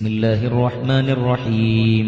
بسم الله الرحمن الرحيم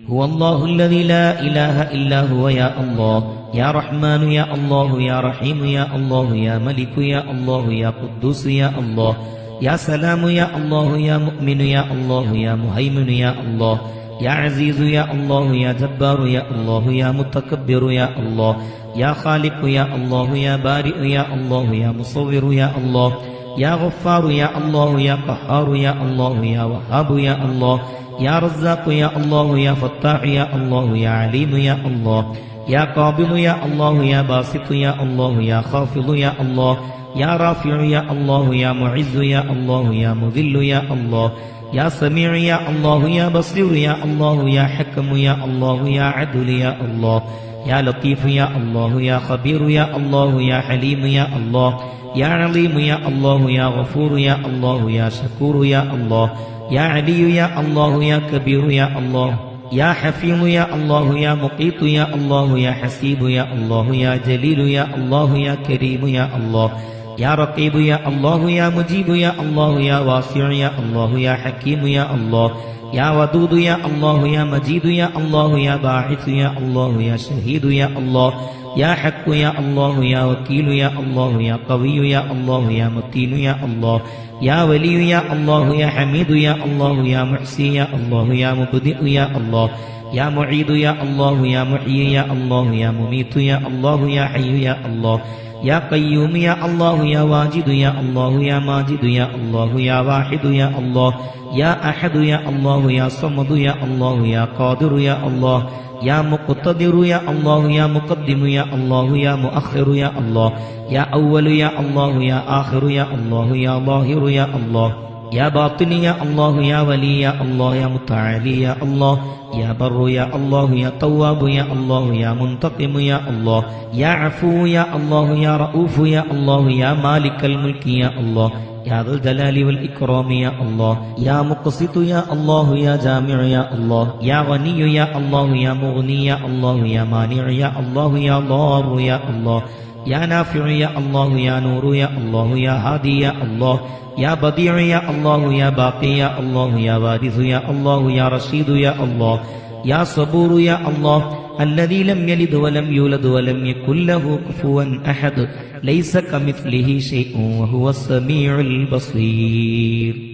هو الله الذي لا إله إلا هو يا الله يا رحمن يا الله يا رحيم يا الله يا ملك يا الله يا قدوس يا الله يا سلام يا الله يا مؤمن يا الله يا مهيمن يا الله يا عزيز يا الله يا جبار يا الله يا متكبر يا الله يا خالق يا الله يا بارئ يا الله يا مصور يا الله يا غفار يا الله يا قهار يا الله يا وهاب يا الله يا رزاق يا الله يا فتاح يا الله يا عليم يا الله يا قابض يا الله يا باسط يا الله يا خافض يا الله يا رافع يا الله يا معز يا الله يا مذل يا الله يا سميع يا الله يا بصير يا الله يا حكم يا الله يا عدل يا الله يا لطيف يا الله يا خبير يا الله يا حليم يا الله يا عليم يا الله يا غفور يا الله يا شكور يا الله يا علي يا الله يا كبير يا الله يا حفيظ يا الله يا مقيت يا الله يا حسيب يا الله يا جليل يا الله يا كريم يا الله يا رقيب يا الله يا مجيب يا الله يا واسع يا الله يا حكيم يا الله يا ودود يا الله يا مجيد يا الله يا باعث يا الله يا شهيد يا الله يا حق يا الله يا وكيل يا الله يا قوي يا الله يا متين يا الله يا ولي يا الله يا حميد يا الله يا محسي يا الله يا مبدئ يا الله يا معيد يا الله يا محيي يا الله يا مميت يا الله يا حي يا الله يا قيوم يا الله يا واجد يا الله يا ماجد يا الله يا واحد يا الله يا أحد يا الله يا صمد يا الله يا قادر يا الله يا مقتدر يا الله يا مقدم يا الله يا مؤخر يا الله يا أول يا الله يا آخر يا الله يا ظاهر يا الله يا باطن يا الله يا ولي يا الله يا متعالي يا الله يا بر يا الله يا تواب يا الله يا منتقم يا الله يا عفو يا الله يا رؤوف يا الله يا مالك الملك يا الله يا ذا الجلال والإكرام يا الله يا مقسط يا الله يا جامع يا الله يا غني يا الله يا مغني يا الله يا مانع يا الله يا ضار يا الله يا نافع يا الله يا نور يا الله يا هادي يا الله يا بديع يا الله يا باقي يا الله يا وارث يا الله يا رشيد يا الله يا صبور يا الله الذي لم يلد ولم يولد ولم يكن له كفوا أحد ليس كمثله شيء وهو السميع البصير.